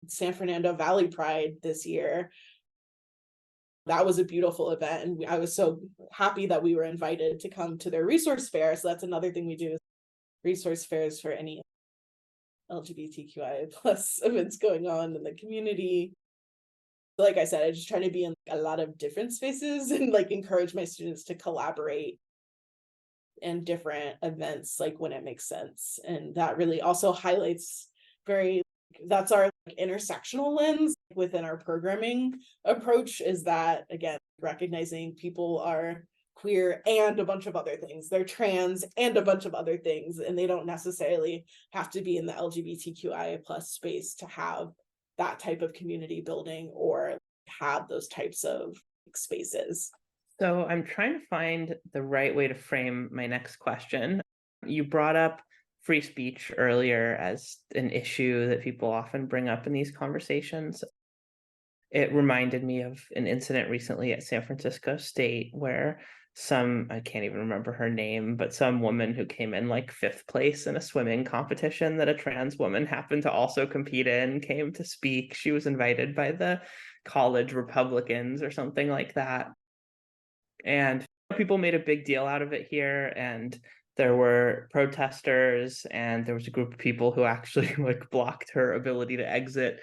San Fernando Valley Pride this year. That was a beautiful event, and I was so happy that we were invited to come to their resource fair. So that's another thing we do, is resource fairs for any LGBTQIA plus events going on in the community. Like I said, I just try to be in a lot of different spaces and like encourage my students to collaborate in different events, like when it makes sense. And that really also highlights that's our like intersectional lens within our programming approach, is that again, recognizing people are queer and a bunch of other things. They're trans and a bunch of other things, and they don't necessarily have to be in the LGBTQIA plus space to have that type of community building or have those types of spaces. So I'm trying to find the right way to frame my next question. You brought up free speech earlier as an issue that people often bring up in these conversations. It reminded me of an incident recently at San Francisco State where I can't even remember her name, but some woman who came in like 5th place in a swimming competition that a trans woman happened to also compete in came to speak. She was invited by the college Republicans or something like that. And people made a big deal out of it here, and there were protesters, and there was a group of people who actually like blocked her ability to exit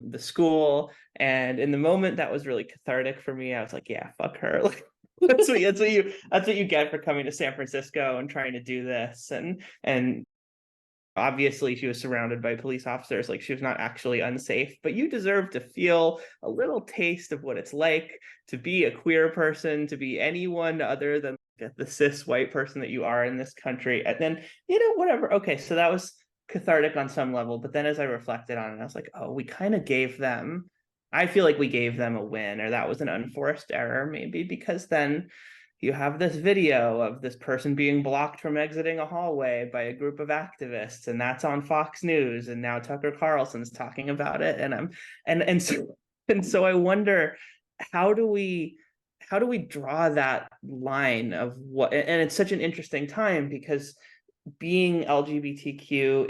the school. And in the moment, that was really cathartic for me. I was like, yeah, fuck her. Like, that's what you get for coming to San Francisco and trying to do this. And obviously she was surrounded by police officers, like she was not actually unsafe, but you deserve to feel a little taste of what it's like to be a queer person, to be anyone other than the cis white person that you are in this country. And then, whatever. Okay, so that was cathartic on some level, but then as I reflected on it, I was like, oh, I feel like we gave them a win, or that was an unforced error maybe, because then you have this video of this person being blocked from exiting a hallway by a group of activists, and that's on Fox News, and now Tucker Carlson's talking about it, and so I wonder, how do we draw that line of what? And it's such an interesting time because being LGBTQ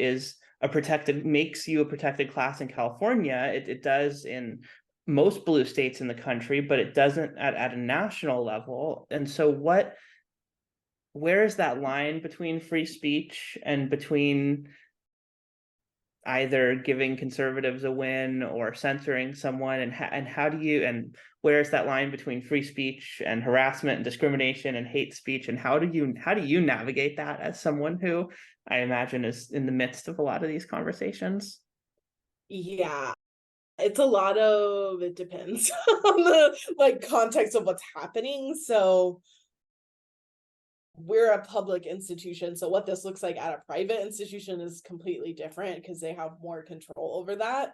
makes you a protected class in California. It does in most blue states in the country, but it doesn't at a national level. And so where is that line between free speech and between either giving conservatives a win or censoring someone, and where is that line between free speech and harassment and discrimination and hate speech, and how do you navigate that as someone who I imagine is in the midst of a lot of these conversations? Yeah, it depends on the like context of what's happening. So we're a public institution, so what this looks like at a private institution is completely different because they have more control over that.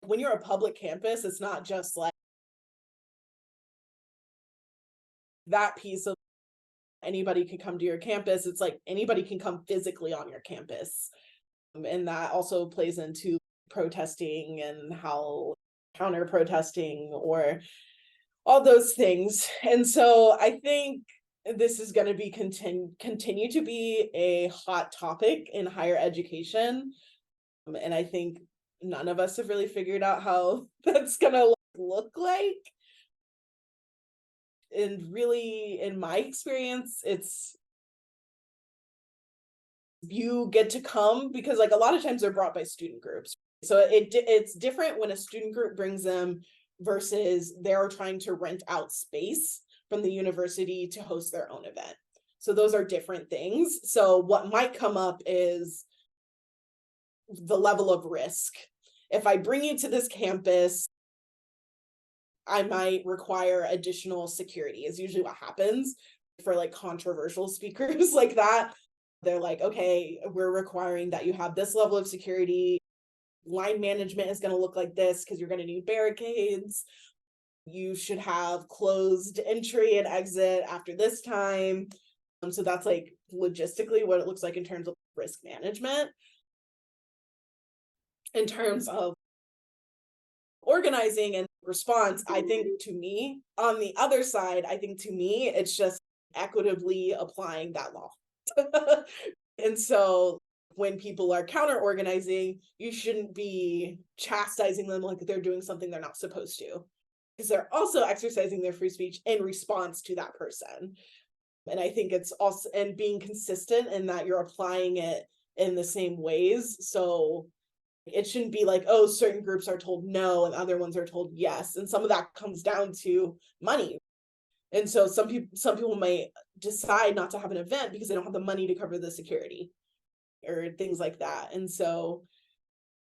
When you're a public campus, it's not just like that piece of anybody can come to your campus. It's like anybody can come physically on your campus, and that also plays into protesting and how counter protesting or all those things. And so I think this is going to be continue to be a hot topic in higher education, and I think none of us have really figured out how that's going to look like. And really, in my experience, it's you get to come because like a lot of times they're brought by student groups, so it's different when a student group brings them versus they're trying to rent out space from the university to host their own event. So those are different things. So what might come up is the level of risk. If I bring you to this campus, I might require additional security, is usually what happens for like controversial speakers like that. They're like, okay, we're requiring that you have this level of security. Line management is going to look like this because you're going to need barricades. You should have closed entry and exit after this time. So that's like logistically what it looks like in terms of risk management. In terms of organizing and response, I think to me, on the other side, I think to me, it's just equitably applying that law. And so when people are counter organizing, you shouldn't be chastising them like they're doing something they're not supposed to, because they're also exercising their free speech in response to that person. And I think it's also, and being consistent in that you're applying it in the same ways. So it shouldn't be like, oh, certain groups are told no and other ones are told yes. And some of that comes down to money. And so some people might decide not to have an event because they don't have the money to cover the security or things like that. And so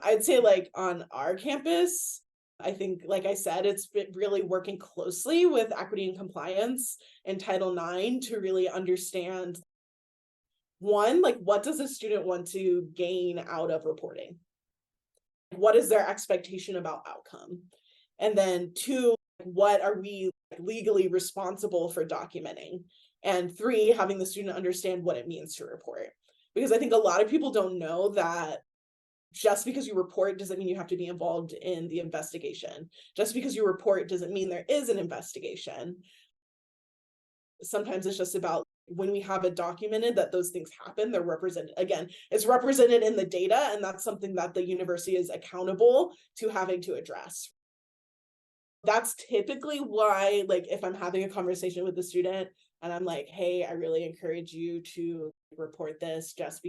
I'd say like on our campus, I think, like I said, it's been really working closely with equity and compliance and Title IX to really understand, one, like what does a student want to gain out of reporting? What is their expectation about outcome? And then two, what are we legally responsible for documenting? And three, having the student understand what it means to report. Because I think a lot of people don't know that just because you report doesn't mean you have to be involved in the investigation. Just because you report doesn't mean there is an investigation. Sometimes it's just about when we have it documented that those things happen, they're represented. Again, it's represented in the data, and that's something that the university is accountable to having to address. That's typically why, like, if I'm having a conversation with the student and I'm like, hey, I really encourage you to report this just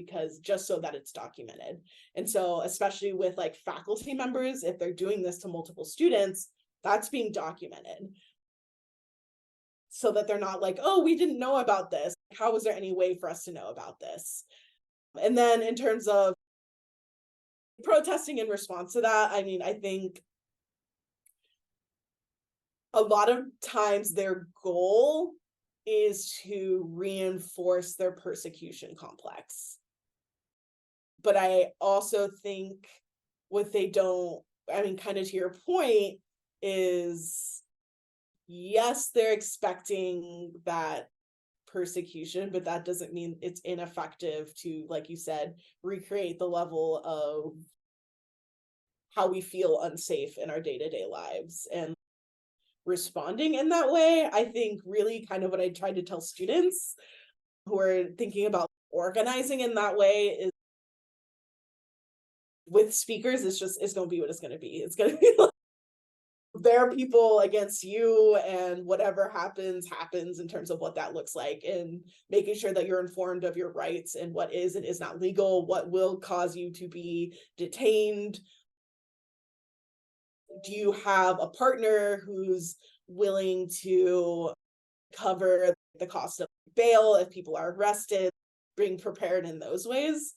so that it's documented. And so especially with like faculty members, if they're doing this to multiple students, that's being documented so that they're not like, oh, we didn't know about this. How was there any way for us to know about this? And then in terms of protesting in response to that, I mean, I think a lot of times their goal is to reinforce their persecution complex. But I also think what they don't, I mean, kind of to your point, is yes, they're expecting that persecution, but that doesn't mean it's ineffective to, like you said, recreate the level of how we feel unsafe in our day-to-day lives. And responding in that way, I think really kind of what I try to tell students who are thinking about organizing in that way is with speakers, it's going to be what it's going to be. It's going to be like, there are people against you, and whatever happens in terms of what that looks like, and making sure that you're informed of your rights and what is and is not legal, what will cause you to be detained. Do you have a partner who's willing to cover the cost of bail if people are arrested? Being prepared in those ways.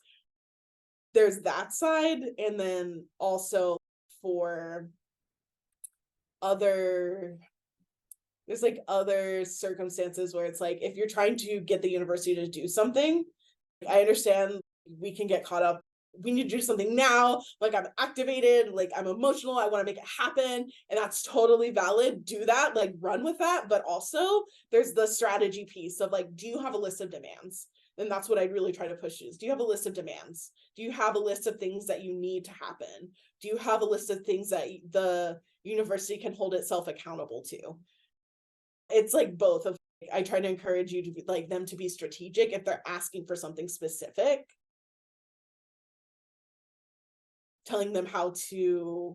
There's that side. And then also for there's like other circumstances where it's like, if you're trying to get the university to do something, I understand we can get caught up. We need to do something now. Like, I'm activated, like I'm emotional, I want to make it happen. And that's totally valid. Do that, like run with that. But also there's the strategy piece of like, do you have a list of demands? And that's what I really try to push is, do you have a list of demands? Do you have a list of things that you need to happen? Do you have a list of things that the university can hold itself accountable to? It's like both of, I try to encourage you to be like them to be strategic if they're asking for something specific, telling them how to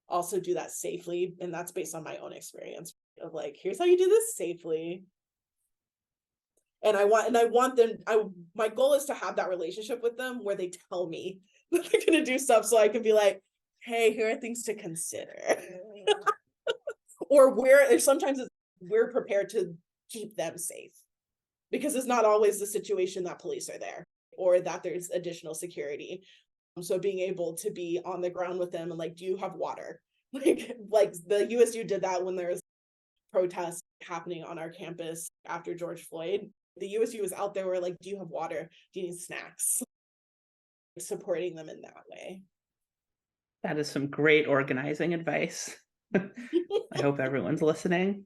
also do that safely. And that's based on my own experience of like, here's how you do this safely. And I want them, my goal is to have that relationship with them where they tell me that they're going to do stuff, so I can be like, hey, here are things to consider. Or sometimes we're prepared to keep them safe. because it's not always the situation that police are there or that there's additional security. So being able to be on the ground with them and like, do you have water? Like the USU did that when there was protests happening on our campus after George Floyd. The USU was out there, we're like, do you have water? Do you need snacks? Supporting them in that way. That is some great organizing advice. I hope everyone's listening.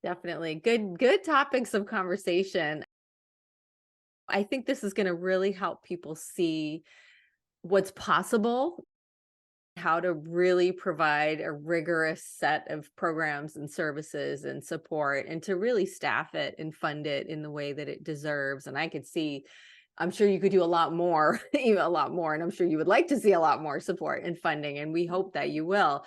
Definitely. Good topics of conversation. I think this is going to really help people see what's possible, how to really provide a rigorous set of programs and services and support, and to really staff it and fund it in the way that it deserves. And I could see, I'm sure you could do a lot more, even a lot more, and I'm sure you would like to see a lot more support and funding, and we hope that you will.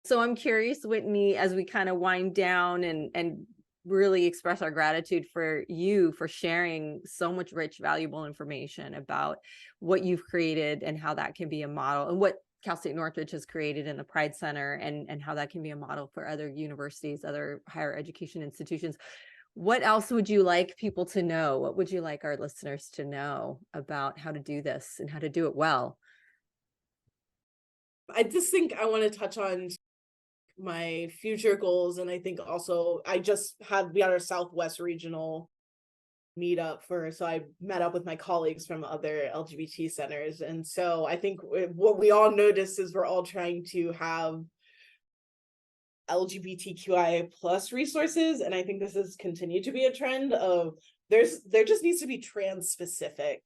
So I'm curious, Whitney, as we kind of wind down and really express our gratitude for you for sharing so much rich, valuable information about what you've created and how that can be a model, and what Cal State Northridge has created in the Pride Center, and how that can be a model for other universities, other higher education institutions. What else would you like people to know? What would you like our listeners to know about how to do this and how to do it well? I just think I want to touch on my future goals. And I think also we had our Southwest regional meetup so I met up with my colleagues from other LGBT centers. And so I think what we all notice is we're all trying to have LGBTQIA plus resources. And I think this has continued to be a trend of there just needs to be trans specific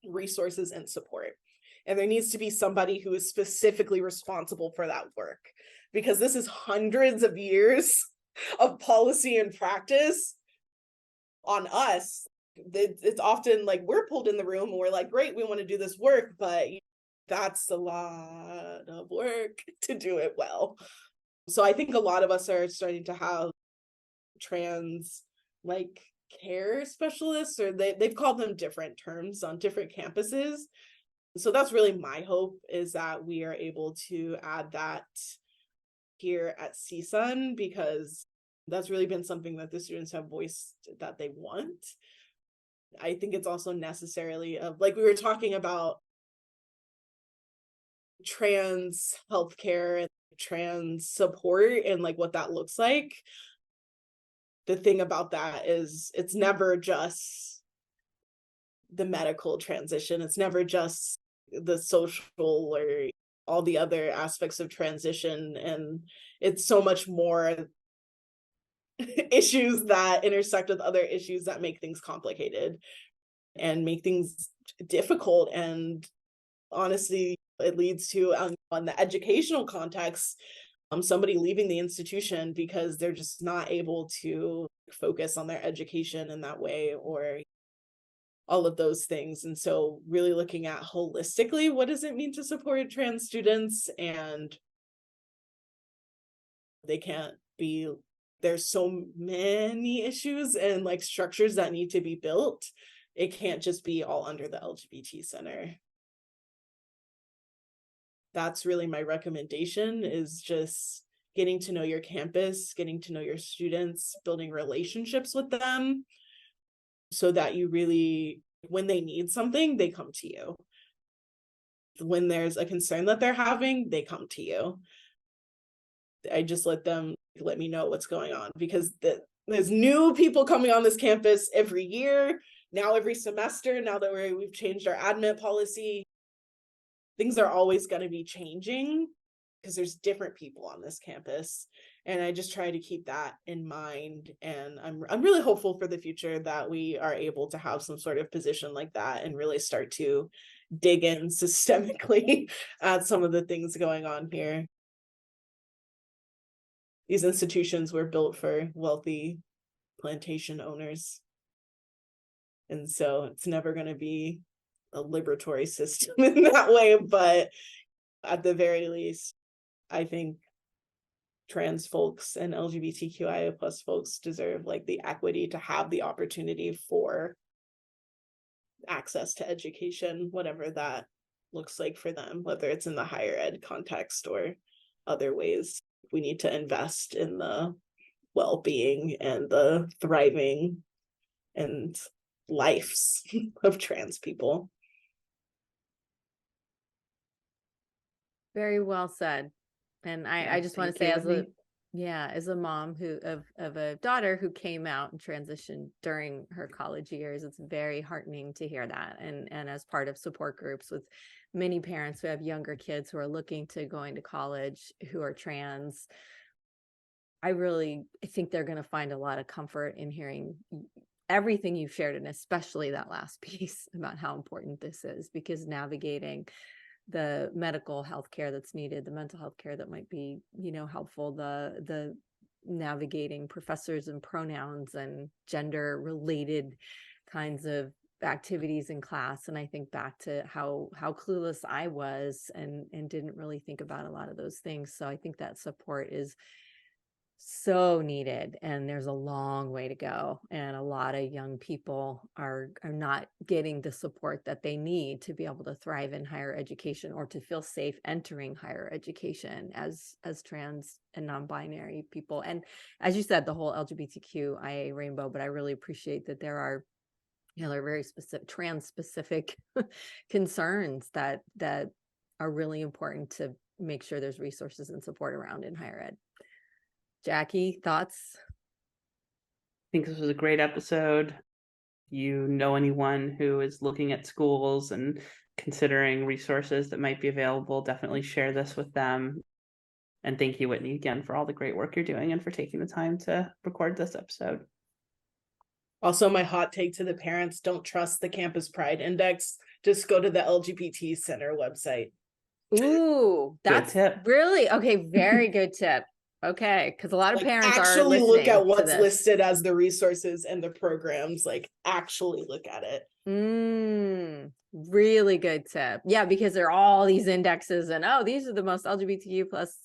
resources and support. And there needs to be somebody who is specifically responsible for that work, because this is hundreds of years of policy and practice on us. It's often like we're pulled in the room and we're like, great, we want to do this work, but that's a lot of work to do it well. So I think a lot of us are starting to have trans like care specialists, or they've called them different terms on different campuses. So that's really my hope, is that we are able to add that here at CSUN, because that's really been something that the students have voiced that they want. I think it's also necessarily like we were talking about trans healthcare and trans support and like what that looks like. The thing about that is it's never just the medical transition. It's never just the social or all the other aspects of transition. And it's so much more issues that intersect with other issues that make things complicated and make things difficult. And honestly, it leads to, on the educational context, somebody leaving the institution because they're just not able to focus on their education in that way, or all of those things. And so really looking at holistically, what does it mean to support trans students? And there's so many issues and like structures that need to be built. It can't just be all under the LGBT Center. That's really my recommendation, is just getting to know your campus, getting to know your students, building relationships with them, so that you really, when they need something, they come to you. When there's a concern that they're having, they come to you. I just let me know what's going on, because there's new people coming on this campus every year, now every semester, now that we've changed our admit policy. Things are always going to be changing because there's different people on this campus. And I just try to keep that in mind. And I'm really hopeful for the future that we are able to have some sort of position like that and really start to dig in systemically at some of the things going on here. These institutions were built for wealthy plantation owners. And so it's never going to be a liberatory system in that way, but at the very least, I think trans folks and LGBTQIA plus folks deserve like the equity to have the opportunity for access to education, whatever that looks like for them, whether it's in the higher ed context or other ways. We need to invest in the well-being and the thriving and lives of trans people. Very well said. And I just want to say, as a mom of a daughter who came out and transitioned during her college years, it's very heartening to hear that. And as part of support groups with many parents who have younger kids who are looking to go into college who are trans, I think they're going to find a lot of comfort in hearing everything you've shared, and especially that last piece about how important this is, because navigating the medical health care that's needed, the mental health care that might be, helpful, the navigating professors and pronouns and gender related kinds of activities in class. And I think back to how clueless I was and didn't really think about a lot of those things. So I think that support is so needed, and there's a long way to go, and a lot of young people are not getting the support that they need to be able to thrive in higher education or to feel safe entering higher education as trans and non-binary people. And as you said, the whole LGBTQIA rainbow, but I really appreciate that there are very specific trans specific concerns that are really important to make sure there's resources and support around in higher ed. Jackie, thoughts? I think this was a great episode. You know anyone who is looking at schools and considering resources that might be available, definitely share this with them. And thank you, Whitney, again, for all the great work you're doing and for taking the time to record this episode. Also, my hot take to the parents: don't trust the Campus Pride Index. Just go to the LGBT Center website. Ooh, that's really okay. Very good tip. Okay, because a lot of parents actually are look at what's listed as the resources and the programs. Actually look at it. Really good tip. Yeah, because there are all these indexes and these are the most LGBTQ plus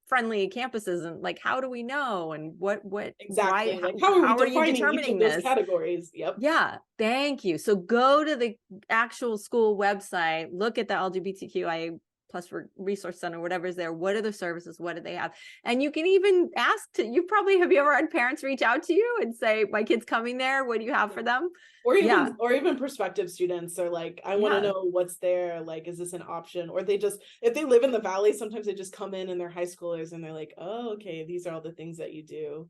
friendly campuses, and how do we know, and what exactly why, how are you determining each of those categories? Yep. Yeah, thank you. So go to the actual school website, look at the LGBTQIA plus resource center, whatever is there. What are the services? What do they have? And you can even ask have you ever had parents reach out to you and say, my kid's coming there, what do you have for them? Or even prospective students are like, I want to know what's there. Is this an option? Or they just, if they live in the Valley, sometimes they just come in and they're high schoolers and they're like, oh, okay, these are all the things that you do.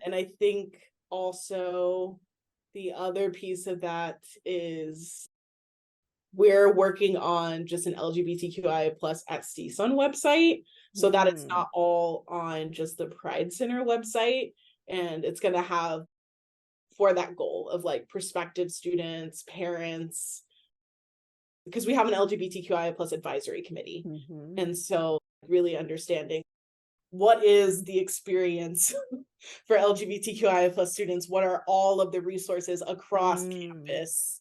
And I think also the other piece of that is we're working on just an LGBTQIA plus at CSUN website, so that it's not all on just the Pride Center website. And it's going to have, for that goal of prospective students, parents, because we have an LGBTQIA plus advisory committee. And so really understanding what is the experience for LGBTQIA plus students, what are all of the resources across campus.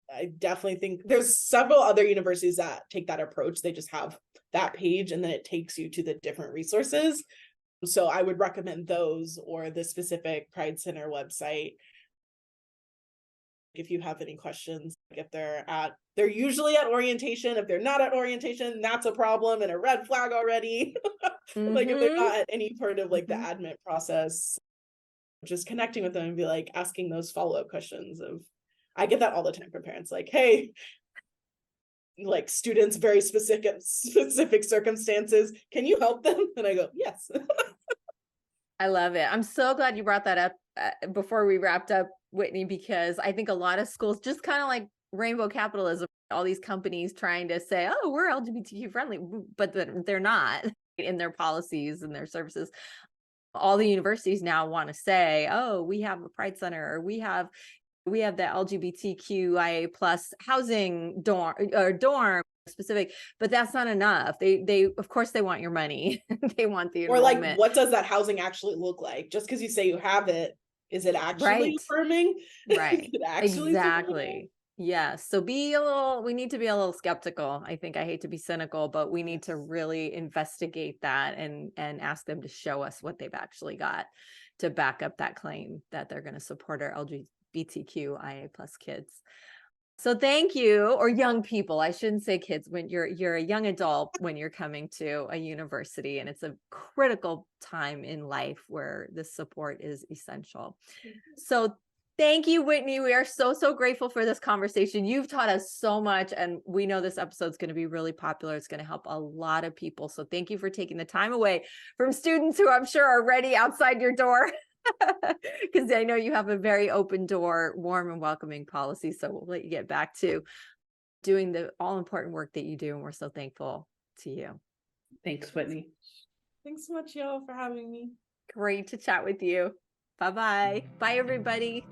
I definitely think there's several other universities that take that approach. They just have that page and then it takes you to the different resources. So I would recommend those or the specific Pride Center website. If you have any questions, if they're usually at orientation. If they're not at orientation, that's a problem and a red flag already. If they're not at any part of the admin process, just connecting with them and be asking those follow-up questions I get that all the time from parents, hey, students, very specific circumstances, can you help them? And I go, yes. I love it. I'm so glad you brought that up before we wrapped up, Whitney, because I think a lot of schools, just kind of like rainbow capitalism, all these companies trying to say, oh, we're LGBTQ friendly, but they're not in their policies and their services. All the universities now want to say, oh, we have a Pride Center, or we have the LGBTQIA plus housing dorm specific, but that's not enough. They of course they want your money. They want the enrollment. Or what does that housing actually look like? Just because you say you have it, is it actually affirming? Right. Exactly. Yes. So we need to be a little skeptical. I hate to be cynical, but we need to really investigate that and ask them to show us what they've actually got to back up that claim that they're going to support our LGBTQIA plus kids. So thank you, or young people. I shouldn't say kids. When you're a young adult when you're coming to a university, and it's a critical time in life where this support is essential. So thank you, Whitney. We are so grateful for this conversation. You've taught us so much, and we know this episode is going to be really popular. It's going to help a lot of people. So thank you for taking the time away from students who I'm sure are ready outside your door. Because I know you have a very open door, warm and welcoming policy. So we'll let you get back to doing the all important work that you do. And we're so thankful to you. Thanks, Whitney. Thanks so much, y'all, for having me. Great to chat with you. Bye-bye. Bye, everybody.